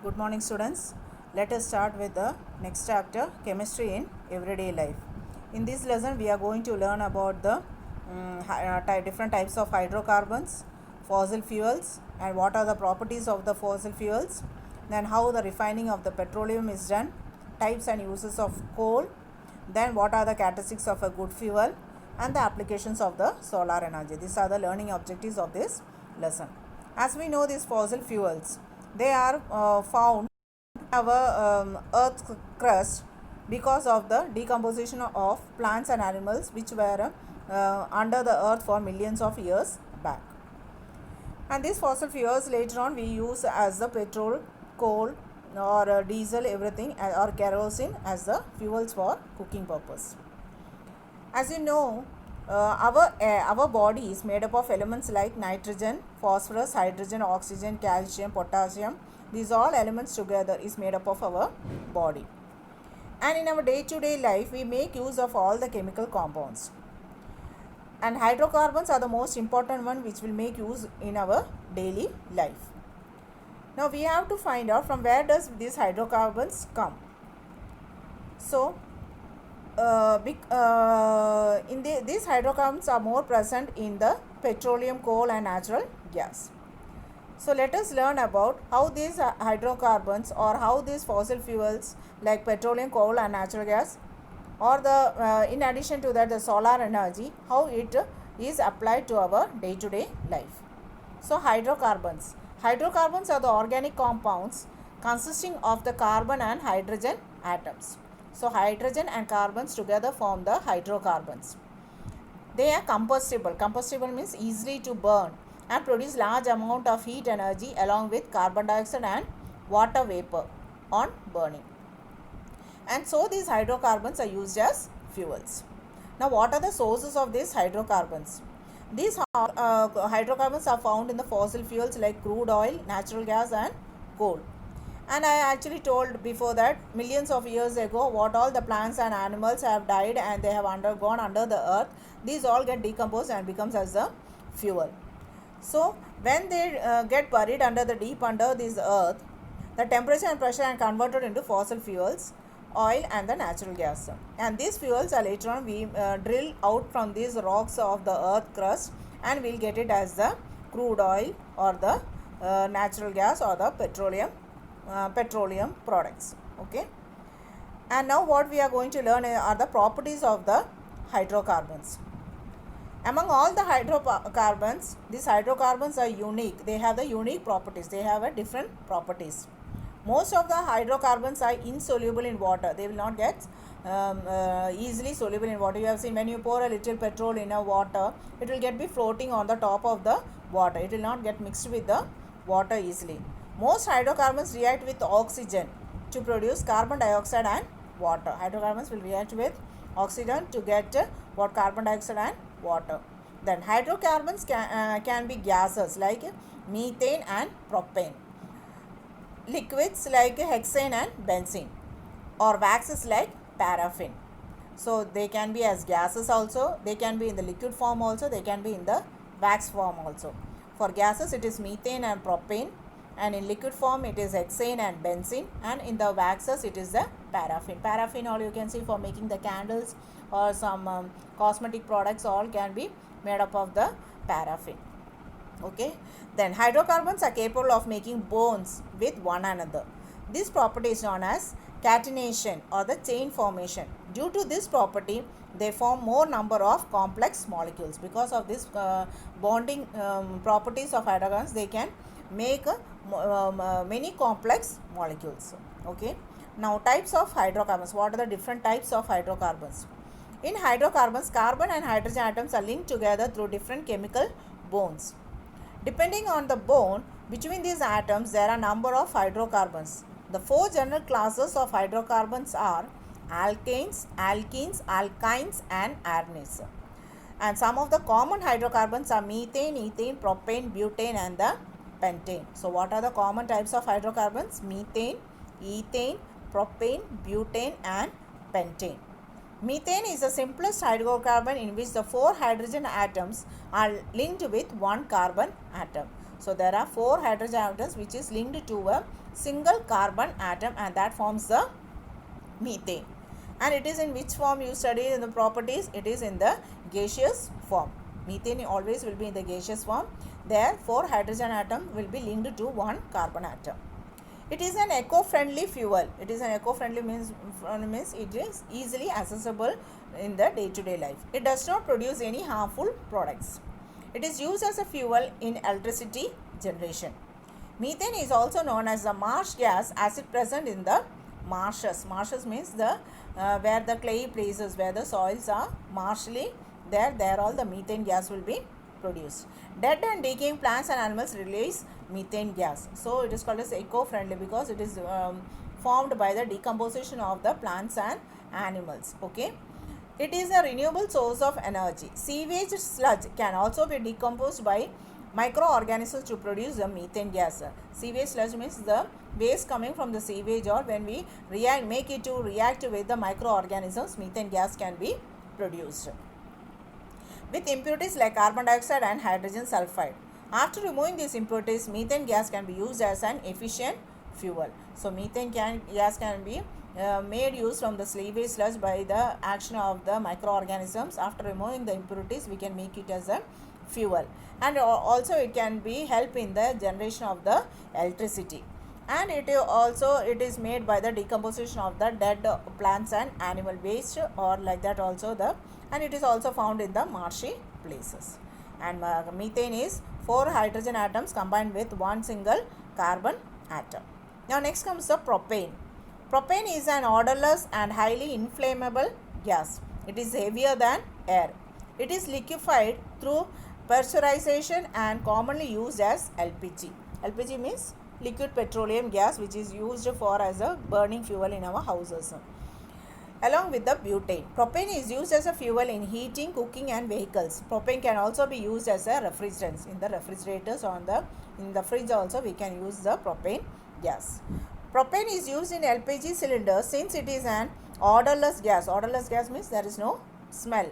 Good morning, students. Let us start with the next chapter, chemistry in everyday life. In this lesson we are going to learn about the different types of hydrocarbons, fossil fuels, and what are the properties of the fossil fuels, then how the refining of the petroleum is done, types and uses of coal, then what are the characteristics of a good fuel, and the applications of the solar energy. These are the learning objectives of this lesson. As we know, these fossil fuels, they are found in our earth's crust because of the decomposition of plants and animals which were under the earth for millions of years back. And these fossil fuels later on we use as the petrol, coal, or diesel, everything, or kerosene as the fuels for cooking purpose. As you know, our body is made up of elements like nitrogen, phosphorus, hydrogen, oxygen, calcium, potassium. These all elements together is made up of our body. And in our day-to-day life, we make use of all the chemical compounds. And hydrocarbons are the most important one which will make use in our daily life. Now we have to find out from where does these hydrocarbons come. So these hydrocarbons are more present in the petroleum, coal, and natural gas. So let us learn about how these hydrocarbons or how these fossil fuels like petroleum, coal, and natural gas, or the in addition to that the solar energy, how it is applied to our day-to-day life. So hydrocarbons are the organic compounds consisting of the carbon and hydrogen atoms. So hydrogen and carbons together form the hydrocarbons. They are combustible. Combustible means easily to burn and produce large amount of heat energy along with carbon dioxide and water vapor on burning. And so these hydrocarbons are used as fuels. Now what are the sources of these hydrocarbons? These hydrocarbons are found in the fossil fuels like crude oil, natural gas, and coal. And I actually told before that millions of years ago what all the plants and animals have died and they have undergone under the earth. These all get decomposed and becomes as a fuel. So when they get buried under this earth, the temperature and pressure are converted into fossil fuels, oil, and the natural gas. And these fuels are later on we drill out from these rocks of the earth crust and we'll get it as the crude oil or the natural gas or the petroleum products. Okay, and now what we are going to learn are the properties of the hydrocarbons. Among all the hydrocarbons, these hydrocarbons are unique. They have the unique properties. They have a different properties. Most of the hydrocarbons are insoluble in water. They will not get easily soluble in water. You have seen when you pour a little petrol in a water, it will be floating on the top of the water. It will not get mixed with the water easily. Most hydrocarbons react with oxygen to produce carbon dioxide and water. Hydrocarbons will react with oxygen to get carbon dioxide and water. Then hydrocarbons can be gases like methane and propane, liquids like hexane and benzene, or waxes like paraffin. So they can be as gases also, they can be in the liquid form also, they can be in the wax form also. For gases it is methane and propane, and in liquid form it is hexane and benzene, and in the waxes it is the paraffin. Paraffin all you can see for making the candles or some cosmetic products, all can be made up of the paraffin. Okay, then hydrocarbons are capable of making bonds with one another. This property is known as catenation or the chain formation. Due to this property, they form more number of complex molecules. Because of this bonding properties of hydrocarbons, they can make many complex molecules. Okay, now types of hydrocarbons. What are the different types of hydrocarbons? In hydrocarbons, carbon and hydrogen atoms are linked together through different chemical bonds. Depending on the bond between these atoms, there are a number of hydrocarbons. The four general classes of hydrocarbons are alkanes, alkenes, alkynes, and arenes. And some of the common hydrocarbons are methane, ethane, propane, butane, and the pentane. So what are the common types of hydrocarbons? Methane, ethane, propane, butane, and pentane. Methane is the simplest hydrocarbon in which the four hydrogen atoms are linked with one carbon atom. So there are four hydrogen atoms which is linked to a single carbon atom, and that forms the methane. And it is in which form you study in the properties? It is in the gaseous form. Methane always will be in the gaseous form. There 4 hydrogen atom will be linked to 1 carbon atom. It is an eco-friendly fuel. It is an eco-friendly means it is easily accessible in the day-to-day life. It does not produce any harmful products. It is used as a fuel in electricity generation. Methane is also known as the marsh gas as it present in the marshes. Marshes means the where the clay places, where the soils are marshy, there all the methane gas will be produced. Dead and decaying plants and animals release methane gas. So it is called as eco-friendly because it is formed by the decomposition of the plants and animals. Okay. It is a renewable source of energy. Sewage sludge can also be decomposed by microorganisms to produce the methane gas. Sewage sludge means the waste coming from the sewage, or when we make it to react with the microorganisms, methane gas can be produced with impurities like carbon dioxide and hydrogen sulfide. After removing these impurities, methane gas can be used as an efficient fuel. So methane gas can be made use from the sewage sludge by the action of the microorganisms. After removing the impurities, we can make it as a fuel, and also it can be help in the generation of the electricity. And it is made by the decomposition of the dead plants and animal waste, or like that also and it is also found in the marshy places. And methane is 4 hydrogen atoms combined with 1 single carbon atom. Now next comes the propane. Propane is an odorless and highly inflammable gas. It is heavier than air. It is liquefied through pressurization and commonly used as LPG. LPG means liquid petroleum gas, which is used for as a burning fuel in our houses. Along with the butane. Propane is used as a fuel in heating, cooking and vehicles. Propane can also be used as a refrigerant. In the refrigerators or in the fridge also we can use the propane gas. Propane is used in LPG cylinders since it is an odorless gas. Odorless gas means there is no smell.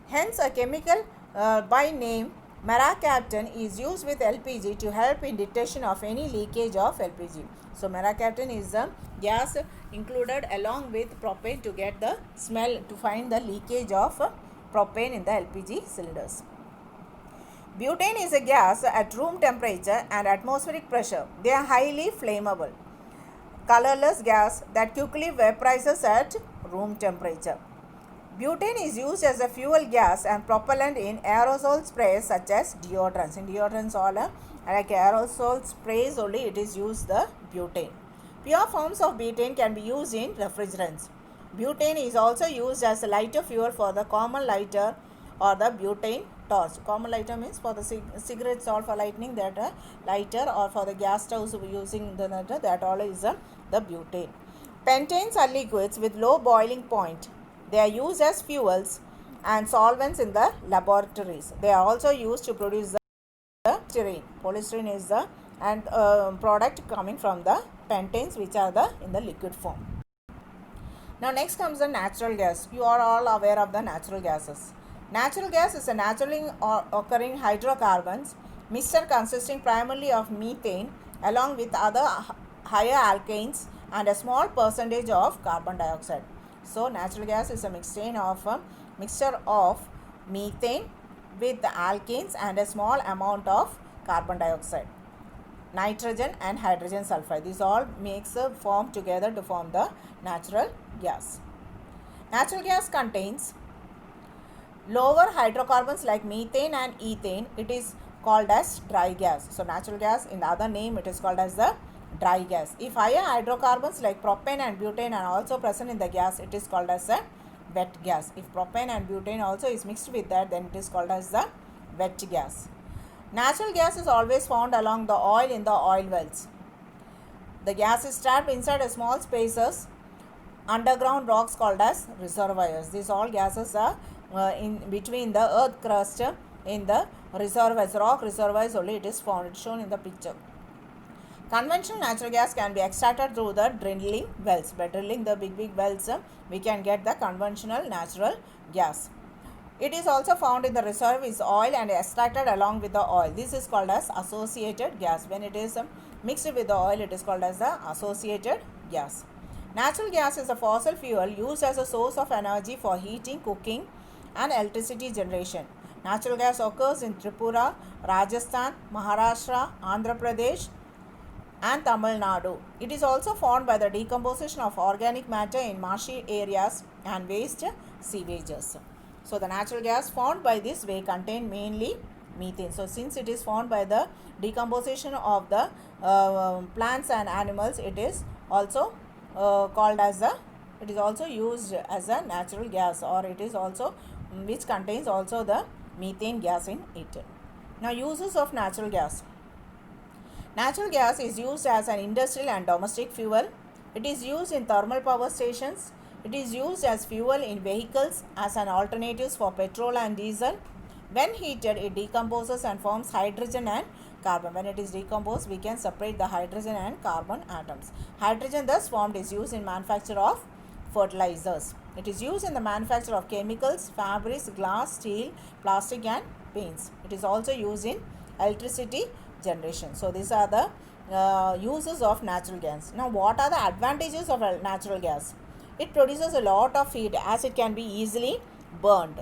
Hence a chemical by name mercaptan is used with LPG to help in detection of any leakage of LPG. So mercaptan is the gas included along with propane to get the smell, to find the leakage of propane in the LPG cylinders. Butane is a gas at room temperature and atmospheric pressure. They are highly flammable, colorless gas that quickly vaporizes at room temperature. Butane is used as a fuel gas and propellant in aerosol sprays such as deodorants. In deodorants all like aerosol sprays only it is used the butane. Pure forms of butane can be used in refrigerants. Butane is also used as a lighter fuel for the common lighter or the butane torch. Common lighter means for the cigarettes or for lighting that lighter, or for the gas stoves using the lighter, that all is the butane. Pentanes are liquids with low boiling point. They are used as fuels and solvents in the laboratories. They are also used to produce the polystyrene. Polystyrene is the product coming from the pentanes, which are in the liquid form. Now next comes the natural gas. You are all aware of the natural gases. Natural gas is a naturally occurring hydrocarbons mixture consisting primarily of methane along with other higher alkanes and a small percentage of carbon dioxide. So natural gas is a mixture of methane with the alkanes and a small amount of carbon dioxide, nitrogen and hydrogen sulfide. These all makes a form together to form the natural gas. Natural gas contains lower hydrocarbons like methane and ethane. It is called as dry gas. So natural gas, in the other name it is called as the dry gas. If higher hydrocarbons like propane and butane are also present in the gas, it is called as a wet gas. If propane and butane also is mixed with that, then it is called as the wet gas. Natural gas is always found along the oil in the oil wells. The gas is trapped inside a small spaces underground rocks called as reservoirs. These all gases are in between the earth crust in the reservoirs, rock reservoirs only it is found. It's shown in the picture. Conventional natural gas can be extracted through the drilling wells. By drilling the big wells, we can get the conventional natural gas. It is also found in the reserve is oil and extracted along with the oil. This is called as associated gas. When it is mixed with the oil, it is called as the associated gas. Natural gas is a fossil fuel used as a source of energy for heating, cooking and electricity generation. Natural gas occurs in Tripura, Rajasthan, Maharashtra, Andhra Pradesh and Tamil Nadu. It is also formed by the decomposition of organic matter in marshy areas and waste sewages. So the natural gas formed by this way contain mainly methane. So since it is formed by the decomposition of the plants and animals, it is also called as a, it is also used as a natural gas, or it is also which contains also the methane gas in it. Now uses of natural gas. Natural gas is used as an industrial and domestic fuel. It is used in thermal power stations. It is used as fuel in vehicles as an alternative for petrol and diesel. When heated, it decomposes and forms hydrogen and carbon. When it is decomposed, we can separate the hydrogen and carbon atoms. Hydrogen thus formed is used in manufacture of fertilizers. It is used in the manufacture of chemicals, fabrics, glass, steel, plastic and paints. It is also used in electricity generation. So these are the uses of natural gas. Now what are the advantages of natural gas? It produces a lot of heat as it can be easily burned.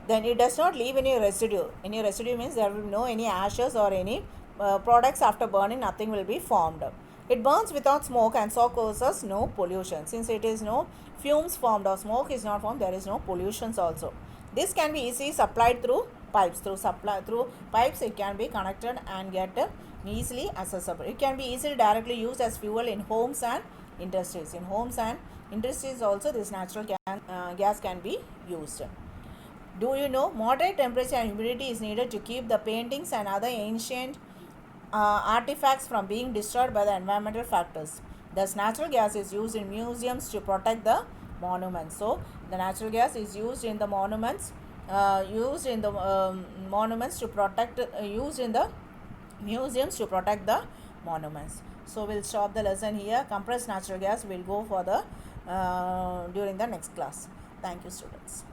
Then it does not leave any residue. Any residue means there will be no any ashes or any products after burning, nothing will be formed. It burns without smoke and so causes no pollution. Since it is no fumes formed or smoke is not formed, there is no pollutions also. This can be easily supplied through pipes. Through pipes it can be connected and get easily accessible. It can be easily directly used as fuel in homes and industries. In homes and industries also this natural gas can be used. Do you know moderate temperature and humidity is needed to keep the paintings and other ancient artifacts from being destroyed by the environmental factors. Thus natural gas is used in museums to protect the monuments. So the natural gas is used in the monuments, monuments to protect, used in the museums to protect the monuments. So we'll stop the lesson here. Compressed natural gas will go for the during the next class. Thank you, students.